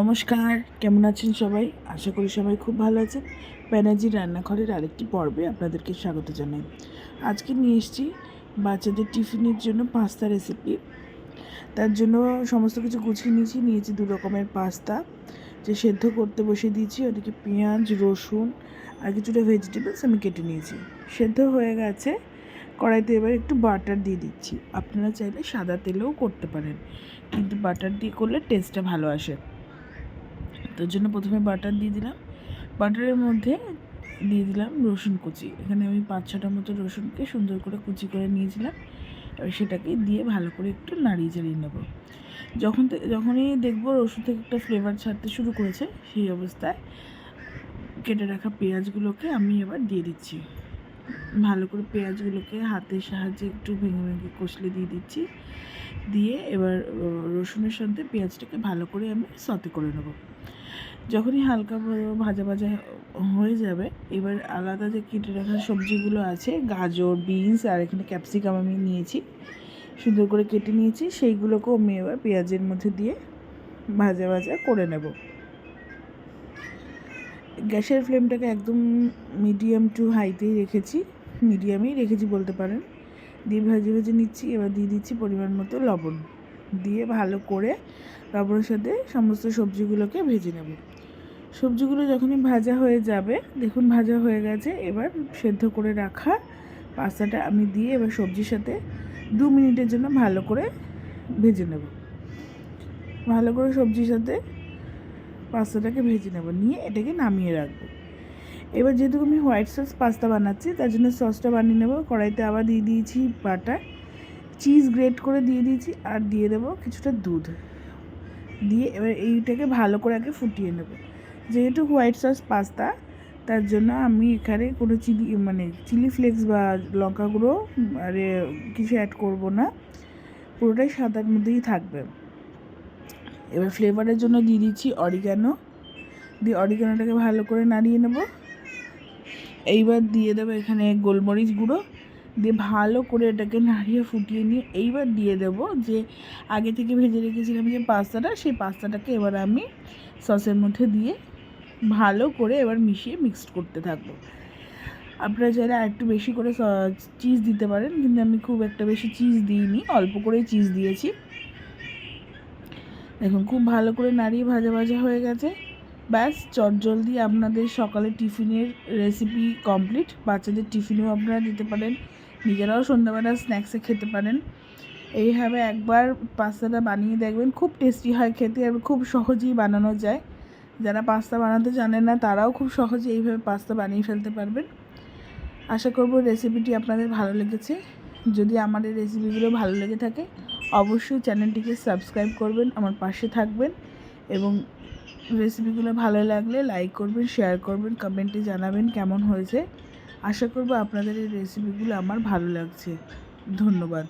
নমস্কার, কেমন আছেন সবাই? আশা করি সবাই খুব ভালো আছেন। ব্যানার্জির রান্নাঘরের আরেকটি পর্বে আপনাদেরকে স্বাগত জানাই। আজকে নিয়ে এসেছি বাচ্চাদের টিফিনের জন্য পাস্তা রেসিপি। তার জন্য সমস্ত কিছু গুছিয়ে নিয়েছি 2 রকমের পাস্তা, যে সেদ্ধ করতে বসিয়ে দিয়েছি। ওদিকে পেঁয়াজ, রসুন আর কিছুটা ভেজিটেবলস আমি কেটে নিয়েছি। সেদ্ধ হয়ে গেছে। কড়াইতে এবার একটু বাটার দিয়ে দিচ্ছি। আপনারা চাইলে সাদা তেলেও করতে পারেন, কিন্তু বাটার দিয়ে করলে টেস্টটা ভালো আসে। তার জন্য প্রথমে বাটার দিয়ে দিলাম। বাটারের মধ্যে দিয়ে দিলাম রসুন কুচি। এখানে আমি 5-6টা মতো রসুনকে সুন্দর করে কুচি করে নিয়েছিলাম। এবার সেটাকে দিয়ে ভালো করে একটু নাড়িয়ে চাড়িয়ে নেব। যখনই দেখবো রসুন থেকে একটা ফ্লেভার ছাড়তে শুরু করেছে, সেই অবস্থায় কেটে রাখা পেঁয়াজগুলোকে আমি এবার দিয়ে দিচ্ছি। ভালো করে পেঁয়াজগুলোকে হাতের সাহায্যে একটু ভেঙে ভেঙে কষলে দিয়ে দিচ্ছি। দিয়ে এবার রসুনের সাথে পেঁয়াজটাকে ভালো করে আমি সতে করে নেব। যখনই হালকা ভাজা ভাজা হয়ে যাবে, এবার আলাদা যে কেটে রাখা সবজিগুলো আছে, গাজর, বিনস আর এখানে ক্যাপসিকাম আমি নিয়েছি, সুন্দর করে কেটে নিয়েছি। সেইগুলোকেও আমি এবার পেঁয়াজের মধ্যে দিয়ে ভাজা ভাজা করে নেব। গ্যাসের ফ্লেমটাকে একদম মিডিয়াম টু হাইতেই রেখেছি, মিডিয়ামেই রেখেছি বলতে পারেন। দিয়ে ভেজে নিচ্ছি। এবার দিয়ে দিচ্ছি পরিমাণ মতো লবণ, দিয়ে ভালো করে লবণের সাথে সমস্ত সবজিগুলোকে ভেজে নেব। সবজিগুলো যখনই ভাজা হয়ে যাবে, দেখুন ভাজা হয়ে গেছে, এবার সেদ্ধ করে রাখা পাস্তাটা আমি দিয়ে এবার সবজির সাথে 2 মিনিটের জন্য ভালো করে ভেজে নেব। ভালো করে সবজির সাথে পাস্তাটাকে ভেজে নেব, নিয়ে এটাকে নামিয়ে রাখবো। এবার যেহেতু আমি হোয়াইট সস পাস্তা বানাচ্ছি, তার জন্য সসটা বানিয়ে নেব। কড়াইতে আবার দিয়ে দিয়েছি বাটার, চিজ গ্রেট করে দিয়ে দিয়েছি, আর দিয়ে দেবো কিছুটা দুধ। দিয়ে এবার এইটাকে ভালো করে আগে ফুটিয়ে নেব। যেহেতু হোয়াইট সস পাস্তা, তার জন্য আমি এখানে কোনো চিলি ফ্লেক্স বা লঙ্কা গুঁড়ো আর কিছু অ্যাড করব না, পুরোটাই সাদার মধ্যেই থাকবে। এবার ফ্লেভারের জন্য দিয়ে দিচ্ছি অরিগানো, দিয়ে অরিগানোটাকে ভালো করে নাড়িয়ে নেব। এইবার দিয়ে দেবো এখানে গোলমরিচ গুঁড়ো, দিয়ে ভালো করে এটাকে নাড়িয়ে ফুটিয়ে নিয়ে এইবার দিয়ে দেবো যে আগে থেকে ভেজে রেখেছিলাম যে পাস্তাটা, সেই পাস্তাটাকে এবার আমি সসের মধ্যে দিয়ে ভালো করে এবার মিশিয়ে মিক্সড করতে থাকবো। আপনারা চাইলে আর একটু বেশি করে চিজ দিতে পারেন, কিন্তু আমি খুব একটা বেশি চিজ দিইনি, অল্প করেই চিজ দিয়েছি। দেখুন খুব ভালো করে নাড়িয়ে ভাজা ভাজা হয়ে গেছে। ব্যাস, চটজলদি আপনাদের সকালে টিফিনের রেসিপি কমপ্লিট। বাচ্চাদের টিফিনেও আপনারা দিতে পারেন, নিজেরাও সন্ধ্যাবেলা স্ন্যাক্সে খেতে পারেন। এইভাবে একবার পাস্তাটা বানিয়ে দেখবেন, খুব টেস্টি হয় খেতে, আর খুব সহজেই বানানো যায়। যারা পাস্তা বানাতে জানেন না, তারাও খুব সহজে এইভাবে পাস্তা বানিয়ে ফেলতে পারবেন। আশা করব রেসিপিটি আপনাদের ভালো লেগেছে। যদি আমার এই রেসিপিগুলো ভালো লেগে থাকে, অবশ্যই চ্যানেলটিকে সাবস্ক্রাইব করবেন, আমার পাশে থাকবেন, এবং রেসিপিগুলো ভালো লাগলে লাইক করবেন, শেয়ার করবেন, কমেন্টে জানাবেন কেমন হয়েছে। আশা করব আপনাদের এই রেসিপিগুলো আমার ভালো লাগছে। ধন্যবাদ।